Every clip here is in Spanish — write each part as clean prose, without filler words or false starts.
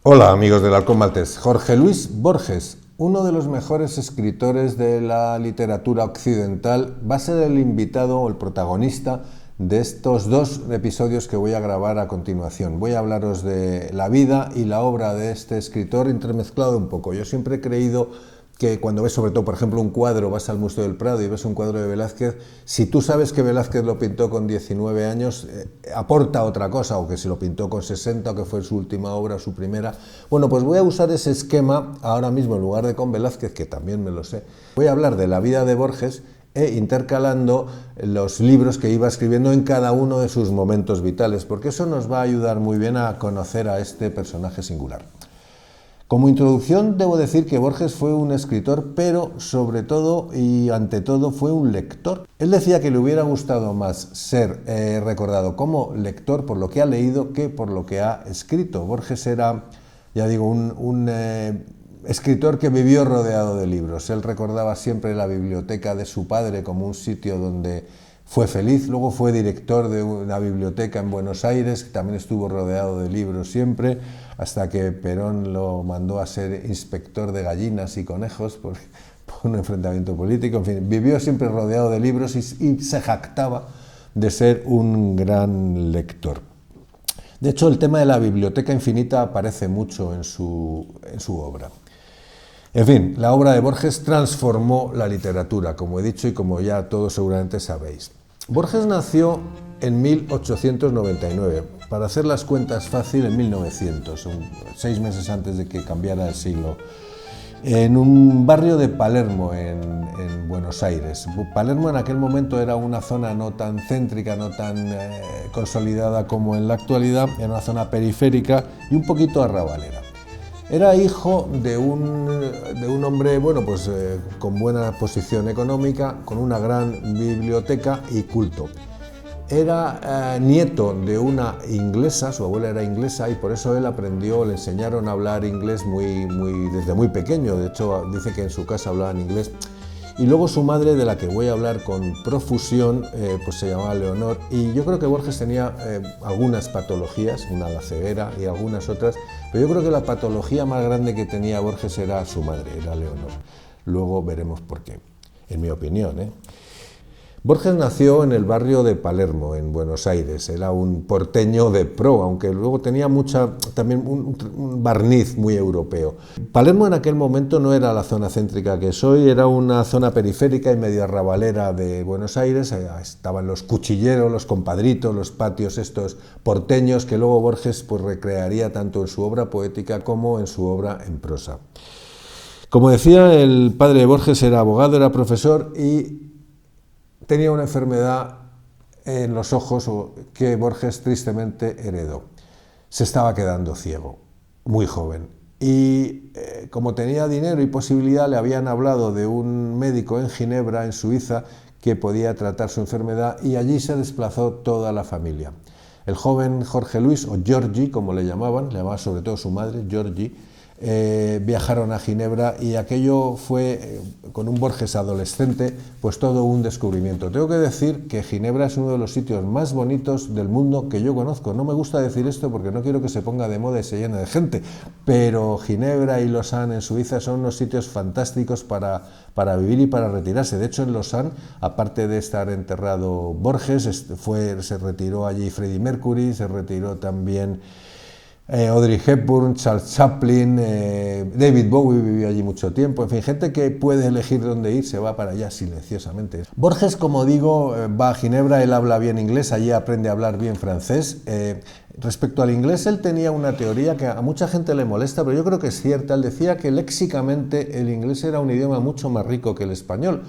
Hola amigos del Halcón Maltés. Jorge Luis Borges, uno de los mejores escritores de la literatura occidental, va a ser el invitado o el protagonista de estos dos episodios que voy a grabar a continuación. Voy a hablaros de la vida y la obra de este escritor entremezclado un poco. Yo siempre he creído que cuando ves sobre todo, por ejemplo, un cuadro, vas al Museo del Prado y ves un cuadro de Velázquez, si tú sabes que Velázquez lo pintó con 19 años, aporta otra cosa, o que si lo pintó con 60, o que fue su última obra, su primera. Bueno, pues voy a usar ese esquema ahora mismo en lugar de con Velázquez, que también me lo sé. Voy a hablar de la vida de Borges intercalando los libros que iba escribiendo en cada uno de sus momentos vitales, porque eso nos va a ayudar muy bien a conocer a este personaje singular. Como introducción debo decir que Borges fue un escritor, pero sobre todo y ante todo fue un lector. Él decía que le hubiera gustado más ser recordado como lector por lo que ha leído que por lo que ha escrito. Borges era, ya digo, un escritor que vivió rodeado de libros. Él recordaba siempre la biblioteca de su padre como un sitio donde fue feliz. Luego fue director de una biblioteca en Buenos Aires, que también estuvo rodeado de libros siempre, hasta que Perón lo mandó a ser inspector de gallinas y conejos por un enfrentamiento político. En fin, vivió siempre rodeado de libros y se jactaba de ser un gran lector. De hecho, el tema de la biblioteca infinita aparece mucho en su obra. En fin, la obra de Borges transformó la literatura, como he dicho y como ya todos seguramente sabéis. Borges nació en 1899, para hacer las cuentas fácil, en 1900, 6 meses antes de que cambiara el siglo, en un barrio de Palermo, en Buenos Aires. Palermo en aquel momento era una zona no tan céntrica, no tan consolidada como en la actualidad, era una zona periférica y un poquito arrabalera. Era hijo de un hombre, bueno, pues con buena posición económica, con una gran biblioteca y culto. Era nieto de una inglesa, su abuela era inglesa y por eso él aprendió, le enseñaron a hablar inglés desde muy pequeño. De hecho, dice que en su casa hablaban inglés. Y luego su madre, de la que voy a hablar con profusión, pues se llamaba Leonor, y yo creo que Borges tenía algunas patologías, una la ceguera y algunas otras, pero yo creo que la patología más grande que tenía Borges era su madre, era Leonor. Luego veremos por qué, en mi opinión, Borges nació en el barrio de Palermo, en Buenos Aires. Era un porteño de pro, aunque luego tenía también un barniz muy europeo. Palermo en aquel momento no era la zona céntrica que es hoy, era una zona periférica y medio arrabalera de Buenos Aires. Estaban los cuchilleros, los compadritos, los patios estos porteños que luego Borges pues recrearía tanto en su obra poética como en su obra en prosa. Como decía, el padre de Borges era abogado, era profesor y tenía una enfermedad en los ojos que Borges tristemente heredó. Se estaba quedando ciego, muy joven. Y como tenía dinero y posibilidad, le habían hablado de un médico en Ginebra, en Suiza, que podía tratar su enfermedad y allí se desplazó toda la familia. El joven Jorge Luis, o Giorgi, como le llamaba sobre todo su madre, Giorgi, viajaron a Ginebra y aquello fue, con un Borges adolescente, pues todo un descubrimiento. Tengo que decir que Ginebra es uno de los sitios más bonitos del mundo que yo conozco. No me gusta decir esto porque no quiero que se ponga de moda y se llene de gente, pero Ginebra y Lausanne en Suiza son unos sitios fantásticos para vivir y para retirarse. De hecho, en Lausanne, aparte de estar enterrado Borges, se retiró allí Freddie Mercury, se retiró también Audrey Hepburn, Charles Chaplin, David Bowie vivió allí mucho tiempo, en fin, gente que puede elegir dónde ir, se va para allá silenciosamente. Borges, como digo, va a Ginebra, él habla bien inglés, allí aprende a hablar bien francés. Respecto al inglés, él tenía una teoría que a mucha gente le molesta, pero yo creo que es cierta. Él decía que léxicamente el inglés era un idioma mucho más rico que el español,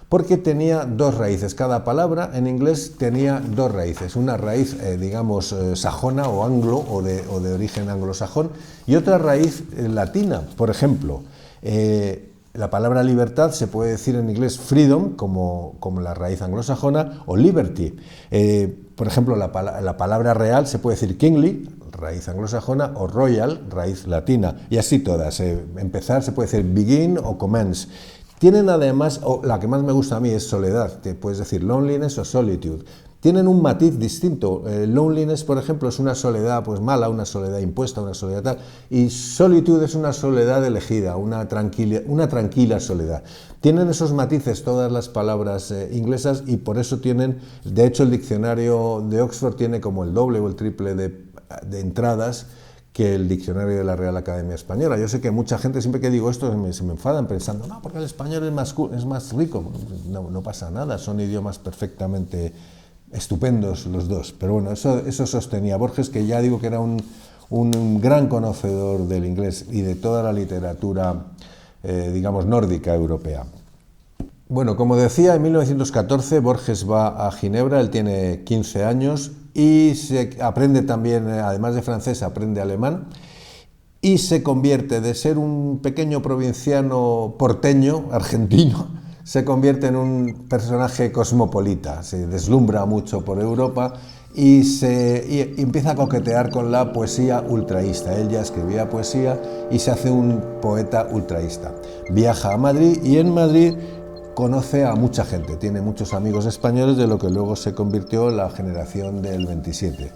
porque tenía dos raíces. Cada palabra en inglés tenía dos raíces, una raíz, digamos, sajona o anglo, o de origen anglosajón, y otra raíz latina. Por ejemplo, la palabra libertad se puede decir en inglés freedom, como la raíz anglosajona, o liberty. Por ejemplo, la palabra real se puede decir kingly, raíz anglosajona, o royal, raíz latina, y así todas. Empezar se puede decir begin o commence. Tienen además, o la que más me gusta a mí es soledad, te puedes decir loneliness o solitude. tienen un matiz distinto. Loneliness, por ejemplo, es una soledad pues mala, una soledad impuesta, una soledad tal, y Solitude es una soledad elegida, una tranquila soledad. Tienen esos matices todas las palabras inglesas y por eso tienen, de hecho el diccionario de Oxford tiene como el doble o el triple de entradas que el diccionario de la Real Academia Española. Yo sé que mucha gente, siempre que digo esto, se me enfadan pensando, no, porque el español es más rico. No pasa nada, son idiomas perfectamente estupendos los dos. Pero bueno, eso sostenía Borges, que ya digo que era un gran conocedor del inglés y de toda la literatura, digamos, nórdica europea. Bueno, como decía, en 1914 Borges va a Ginebra, él tiene 15 años y aprende también, además de francés, aprende alemán y se convierte de ser un pequeño provinciano porteño, argentino, se convierte en un personaje cosmopolita, se deslumbra mucho por Europa y empieza a coquetear con la poesía ultraísta. Él ya escribía poesía y se hace un poeta ultraísta. Viaja a Madrid y en Madrid conoce a mucha gente, tiene muchos amigos españoles, de lo que luego se convirtió en la generación del 27.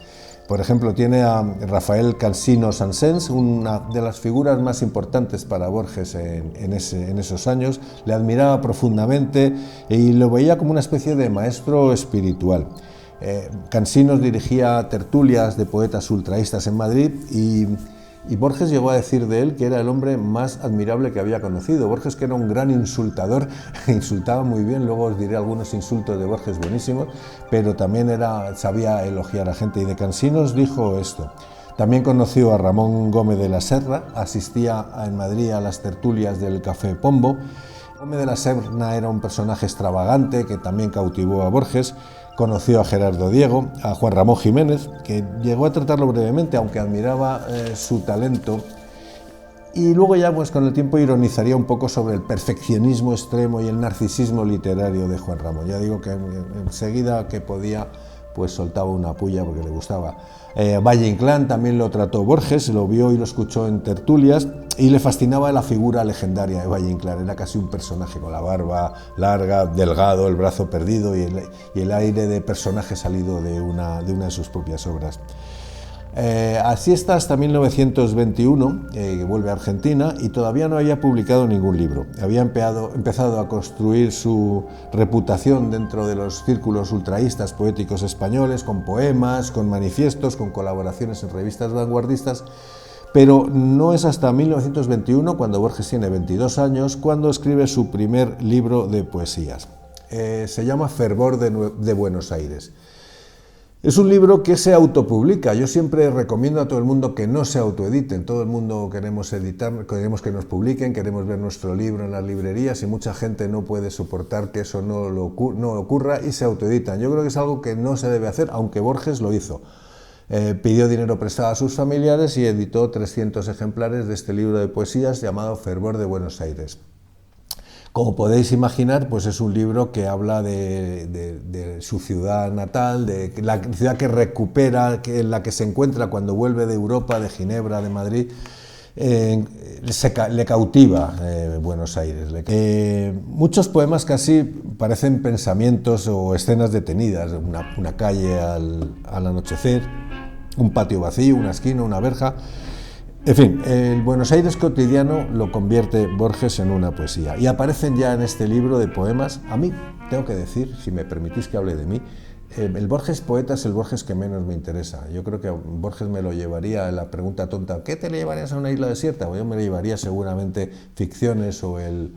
Por ejemplo, tiene a Rafael Cansino Sansens, una de las figuras más importantes para Borges en esos años. Le admiraba profundamente y lo veía como una especie de maestro espiritual. Cansinos dirigía tertulias de poetas ultraístas en Madrid y Borges llegó a decir de él que era el hombre más admirable que había conocido. Borges, que era un gran insultador, insultaba muy bien, luego os diré algunos insultos de Borges buenísimos, pero también sabía elogiar a gente. Y de Cansinos dijo esto: también conoció a Ramón Gómez de la Serra, asistía en Madrid a las tertulias del Café Pombo. Gómez de la Serna era un personaje extravagante que también cautivó a Borges. Conoció a Gerardo Diego, a Juan Ramón Jiménez, que llegó a tratarlo brevemente, aunque admiraba su talento. Y luego ya pues con el tiempo ironizaría un poco sobre el perfeccionismo extremo y el narcisismo literario de Juan Ramón. Ya digo que enseguida que podía pues soltaba una puya porque le gustaba. Valle Inclán también lo trató Borges, lo vio y lo escuchó en tertulias y le fascinaba la figura legendaria de Valle Inclán. Era casi un personaje con la barba larga, delgado, el brazo perdido y el aire de personaje salido de una de sus propias obras. Así está hasta 1921, que vuelve a Argentina y todavía no había publicado ningún libro. Había empezado a construir su reputación dentro de los círculos ultraístas poéticos españoles, con poemas, con manifiestos, con colaboraciones en revistas vanguardistas, pero no es hasta 1921, cuando Borges tiene 22 años, cuando escribe su primer libro de poesías. Se llama Fervor de Buenos Aires. Es un libro que se autopublica. Yo siempre recomiendo a todo el mundo que no se autoediten. Todo el mundo queremos editar, queremos que nos publiquen, queremos ver nuestro libro en las librerías y mucha gente no puede soportar que eso no ocurra y se autoeditan. Yo creo que es algo que no se debe hacer, aunque Borges lo hizo. Pidió dinero prestado a sus familiares y editó 300 ejemplares de este libro de poesías llamado Fervor de Buenos Aires. Como podéis imaginar, pues es un libro que habla de su ciudad natal, de la ciudad que recupera, en la que se encuentra cuando vuelve de Europa, de Ginebra, de Madrid. Le cautiva Buenos Aires. Muchos poemas casi parecen pensamientos o escenas detenidas, una calle al anochecer, un patio vacío, una esquina, una verja. En fin, el Buenos Aires cotidiano lo convierte Borges en una poesía y aparecen ya en este libro de poemas. A mí, tengo que decir, si me permitís que hable de mí, el Borges poeta es el Borges que menos me interesa. Yo creo que Borges me lo llevaría a la pregunta tonta: ¿qué te le llevarías a una isla desierta? Pues yo me le llevaría seguramente ficciones o el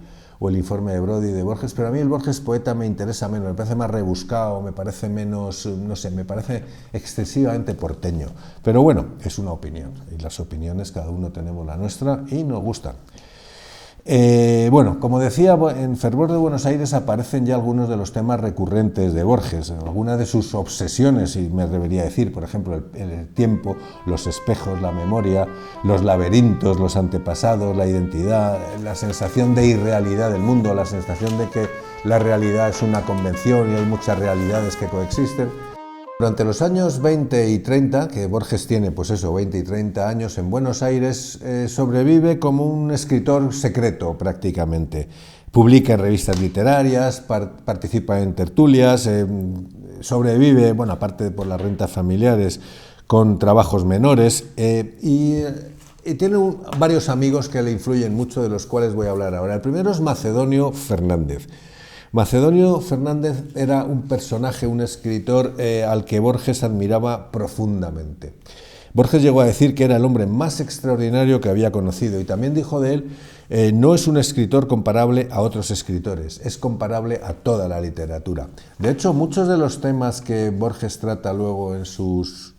informe de Brody de Borges, pero a mí el Borges poeta me interesa menos, me parece más rebuscado, me parece menos, no sé, me parece excesivamente porteño. Pero bueno, es una opinión, y las opiniones cada uno tenemos la nuestra y nos gustan. Bueno, como decía, en Fervor de Buenos Aires aparecen ya algunos de los temas recurrentes de Borges, algunas de sus obsesiones, y me atrevería a decir, por ejemplo, el tiempo, los espejos, la memoria, los laberintos, los antepasados, la identidad, la sensación de irrealidad del mundo, la sensación de que la realidad es una convención y hay muchas realidades que coexisten. Durante los años 20 y 30, que Borges tiene, pues eso, 20 y 30 años en Buenos Aires, sobrevive como un escritor secreto prácticamente. Publica en revistas literarias, participa en tertulias, sobrevive, bueno, aparte por las rentas familiares, con trabajos menores, y tiene varios amigos que le influyen mucho, de los cuales voy a hablar ahora. El primero es Macedonio Fernández. Macedonio Fernández era un personaje, un escritor al que Borges admiraba profundamente. Borges llegó a decir que era el hombre más extraordinario que había conocido, y también dijo de él: no es un escritor comparable a otros escritores, es comparable a toda la literatura. De hecho, muchos de los temas que Borges trata luego en sus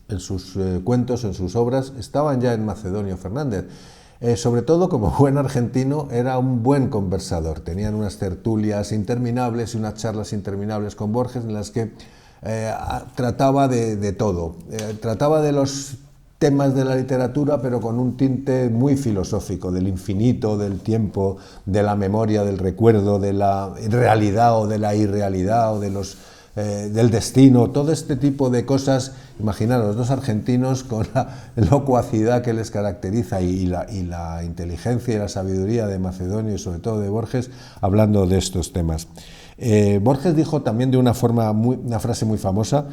cuentos, en sus obras, estaban ya en Macedonio Fernández. Sobre todo, como buen argentino, era un buen conversador. Tenían unas tertulias interminables y unas charlas interminables con Borges, en las que trataba de todo. Trataba de los temas de la literatura, pero con un tinte muy filosófico, del infinito, del tiempo, de la memoria, del recuerdo, de la realidad o de la irrealidad, o de del destino, todo este tipo de cosas. Imaginaros, dos argentinos con la locuacidad que les caracteriza y la inteligencia y la sabiduría de Macedonio y sobre todo de Borges, hablando de estos temas. Borges dijo también de una frase muy famosa.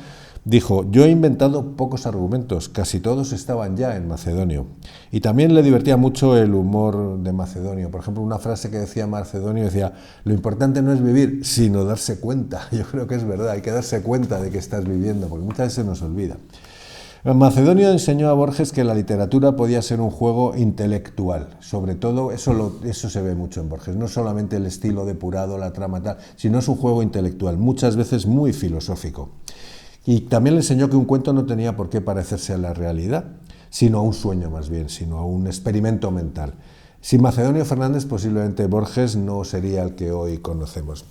Dijo: yo he inventado pocos argumentos, casi todos estaban ya en Macedonio. Y también le divertía mucho el humor de Macedonio. Por ejemplo, una frase que decía Macedonio, decía: lo importante no es vivir, sino darse cuenta. Yo creo que es verdad, hay que darse cuenta de que estás viviendo, porque muchas veces se nos olvida. Macedonio enseñó a Borges que la literatura podía ser un juego intelectual. Sobre todo, eso se ve mucho en Borges. No solamente el estilo depurado, la trama tal, sino es un juego intelectual, muchas veces muy filosófico. Y también le enseñó que un cuento no tenía por qué parecerse a la realidad, sino a un sueño más bien, sino a un experimento mental. Sin Macedonio Fernández, posiblemente Borges no sería el que hoy conocemos.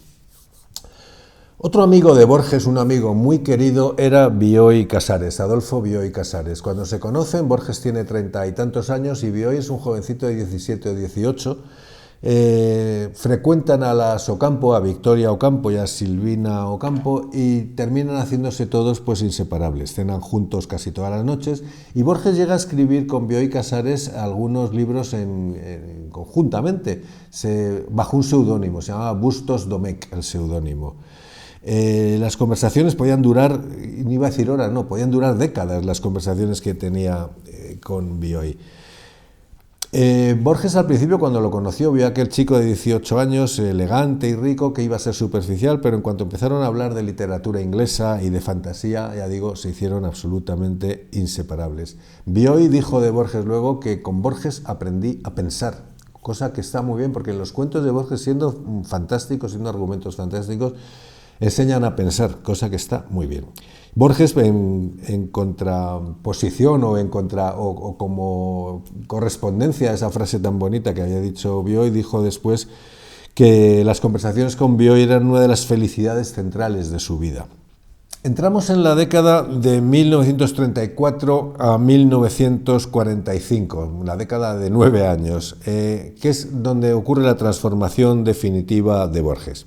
Otro amigo de Borges, un amigo muy querido, era Bioy Casares, Adolfo Bioy Casares. Cuando se conocen, Borges tiene 30 y tantos años y Bioy es un jovencito de 17 o 18. Frecuentan a las Ocampo, a Victoria Ocampo y a Silvina Ocampo, y terminan haciéndose todos pues inseparables. Cenan juntos casi todas las noches, y Borges llega a escribir con Bioy Casares algunos libros conjuntamente, bajo un seudónimo, se llamaba Bustos Domecq, el seudónimo. Las conversaciones podían durar, no iba a decir horas, no, podían durar décadas, las conversaciones que tenía con Bioy. Borges al principio, cuando lo conoció, vio a aquel chico de 18 años, elegante y rico, que iba a ser superficial, pero en cuanto empezaron a hablar de literatura inglesa y de fantasía, ya digo, se hicieron absolutamente inseparables. Bioy dijo de Borges luego que con Borges aprendí a pensar, cosa que está muy bien, porque los cuentos de Borges, siendo fantásticos, siendo argumentos fantásticos, enseñan a pensar, cosa que está muy bien. Borges, en contraposición o como correspondencia a esa frase tan bonita que había dicho Bioy, dijo después que las conversaciones con Bioy eran una de las felicidades centrales de su vida. Entramos en la década de 1934 a 1945, la década de 9 años, que es donde ocurre la transformación definitiva de Borges.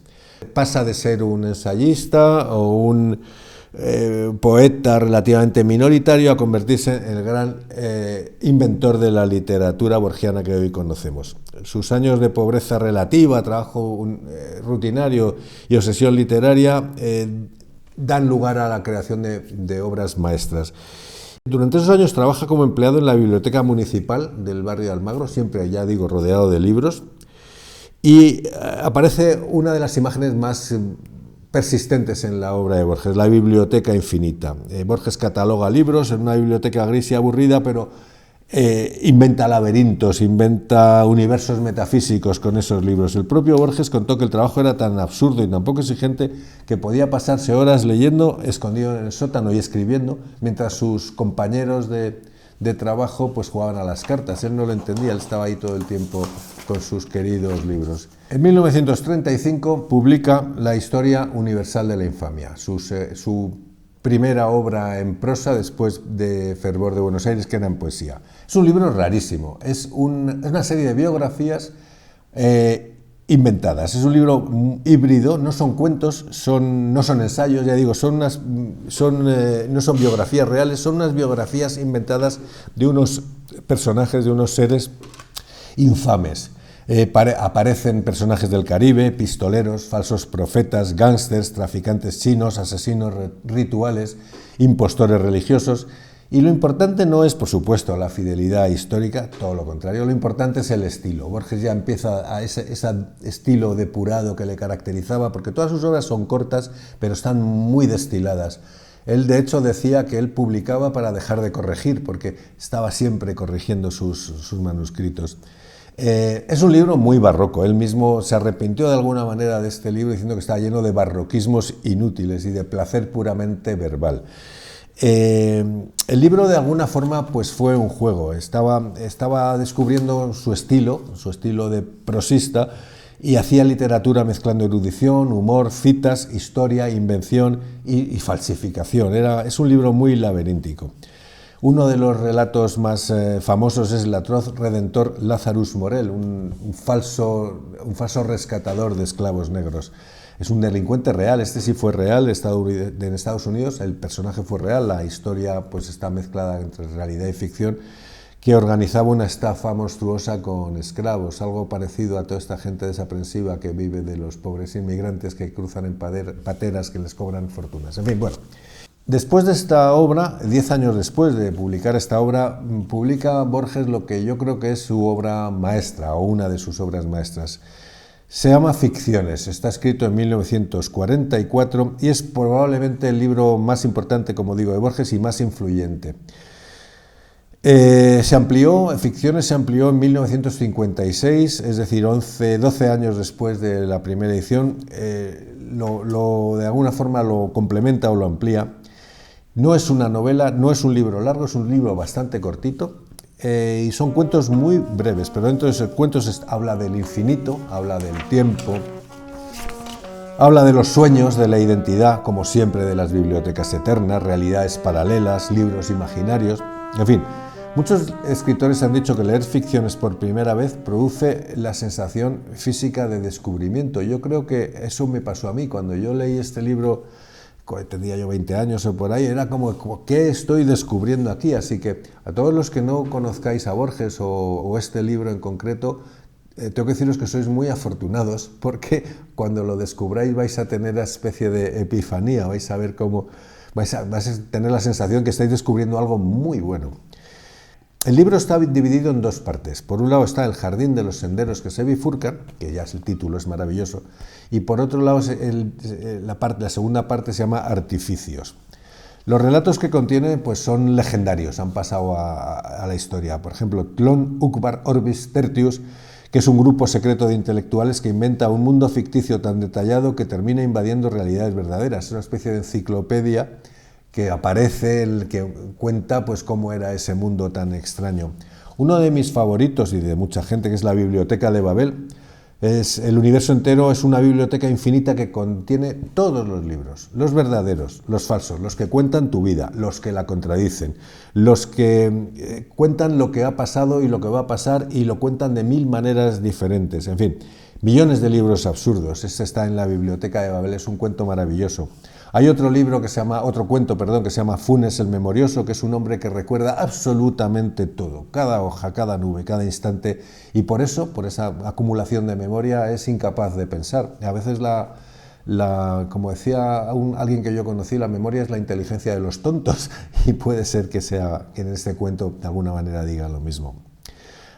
Pasa de ser un ensayista o un poeta relativamente minoritario a convertirse en el gran inventor de la literatura borgiana que hoy conocemos. Sus años de pobreza relativa, trabajo rutinario y obsesión literaria dan lugar a la creación de obras maestras. Durante esos años trabaja como empleado en la biblioteca municipal del barrio de Almagro, siempre, ya digo, rodeado de libros, y aparece una de las imágenes más persistentes en la obra de Borges, la biblioteca infinita. Borges cataloga libros en una biblioteca gris y aburrida, pero inventa laberintos, inventa universos metafísicos con esos libros. El propio Borges contó que el trabajo era tan absurdo y tan poco exigente que podía pasarse horas leyendo, escondido en el sótano y escribiendo, mientras sus compañeros de trabajo pues jugaban a las cartas. Él no lo entendía, él estaba ahí todo el tiempo con sus queridos libros. En 1935 publica La Historia Universal de la Infamia, su primera obra en prosa después de Fervor de Buenos Aires, que era en poesía. Es un libro rarísimo, es una serie de biografías inventadas. Es un libro híbrido, no son cuentos, no son ensayos, ya digo, no son biografías reales, son unas biografías inventadas de unos personajes, de unos seres infames. Aparecen personajes del Caribe, pistoleros, falsos profetas, gángsters, traficantes chinos, asesinos rituales, impostores religiosos. Y lo importante no es, por supuesto, la fidelidad histórica, todo lo contrario, lo importante es el estilo. Borges ya empieza a ese estilo depurado que le caracterizaba, porque todas sus obras son cortas, pero están muy destiladas. Él, de hecho, decía que él publicaba para dejar de corregir, porque estaba siempre corrigiendo sus manuscritos. Es un libro muy barroco. Él mismo se arrepintió de alguna manera de este libro, diciendo que está lleno de barroquismos inútiles y de placer puramente verbal. El libro de alguna forma pues fue un juego. Estaba descubriendo su estilo de prosista, y hacía literatura mezclando erudición, humor, citas, historia, invención y falsificación. Es un libro muy laberíntico. Uno de los relatos más famosos es el atroz redentor Lazarus Morel, un falso rescatador de esclavos negros. Es un delincuente real, este sí fue real, en Estados Unidos, el personaje fue real, la historia pues está mezclada entre realidad y ficción, que organizaba una estafa monstruosa con esclavos, algo parecido a toda esta gente desaprensiva que vive de los pobres inmigrantes que cruzan en pateras que les cobran fortunas. En fin, bueno. Después de esta obra, 10 años después de publicar esta obra, publica Borges lo que yo creo que es su obra maestra, o una de sus obras maestras. Se llama Ficciones, está escrito en 1944 y es probablemente el libro más importante, como digo, de Borges y más influyente. Ficciones se amplió en 1956, es decir, 12 años después de la primera edición, de alguna forma lo complementa o lo amplía. No es una novela, no es un libro largo, es un libro bastante cortito, y son cuentos muy breves, pero dentro de esos cuentos habla del infinito, habla del tiempo, habla de los sueños, de la identidad, como siempre, de las bibliotecas eternas, realidades paralelas, libros imaginarios, en fin. Muchos escritores han dicho que leer ficciones por primera vez produce la sensación física de descubrimiento. Yo creo que eso me pasó a mí cuando yo leí este libro. Tendría yo 20 años o por ahí, era como ¿qué estoy descubriendo aquí? Así que a todos los que no conozcáis a Borges o este libro en concreto, tengo que deciros que sois muy afortunados, porque cuando lo descubráis vais a tener una especie de epifanía, vais a ver cómo, vais a tener la sensación que estáis descubriendo algo muy bueno. El libro está dividido en dos partes. Por un lado está el jardín de los senderos que se bifurcan, que ya es el título, es maravilloso, y por otro lado la segunda parte se llama Artificios. Los relatos que contiene pues, son legendarios, han pasado a la historia. Por ejemplo, Clon Uqbar Orbis Tertius, que es un grupo secreto de intelectuales que inventa un mundo ficticio tan detallado que termina invadiendo realidades verdaderas. Es una especie de enciclopedia que aparece, que cuenta pues, cómo era ese mundo tan extraño. Uno de mis favoritos y de mucha gente, que es la Biblioteca de Babel, el universo entero es una biblioteca infinita que contiene todos los libros, los verdaderos, los falsos, los que cuentan tu vida, los que la contradicen, los que cuentan lo que ha pasado y lo que va a pasar y lo cuentan de 1000 maneras diferentes, en fin, millones de libros absurdos. Este está en la Biblioteca de Babel, es un cuento maravilloso. Hay otro cuento que se llama Funes el Memorioso, que es un hombre que recuerda absolutamente todo, cada hoja, cada nube, cada instante, y por esa acumulación de memoria es incapaz de pensar. A veces como decía alguien que yo conocí, la memoria es la inteligencia de los tontos, y puede ser que en este cuento de alguna manera diga lo mismo.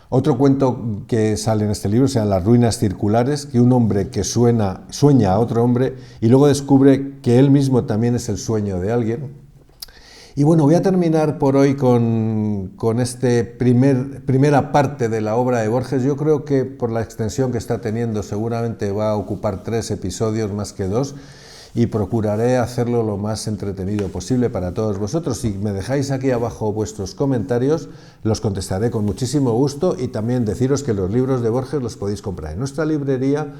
Otro cuento que sale en este libro se llama Las ruinas circulares, que un hombre que sueña a otro hombre y luego descubre que él mismo también es el sueño de alguien. Y bueno, voy a terminar por hoy con primera parte de la obra de Borges. Yo creo que por la extensión que está teniendo seguramente va a ocupar 3 episodios más que 2, y procuraré hacerlo lo más entretenido posible para todos vosotros. Si me dejáis aquí abajo vuestros comentarios, los contestaré con muchísimo gusto, y también deciros que los libros de Borges los podéis comprar en nuestra librería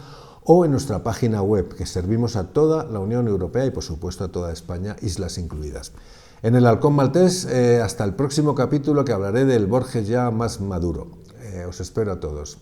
o en nuestra página web, que servimos a toda la Unión Europea y por supuesto a toda España, islas incluidas. En el Halcón Maltés, hasta el próximo capítulo, que hablaré del Borges ya más maduro. Os espero a todos.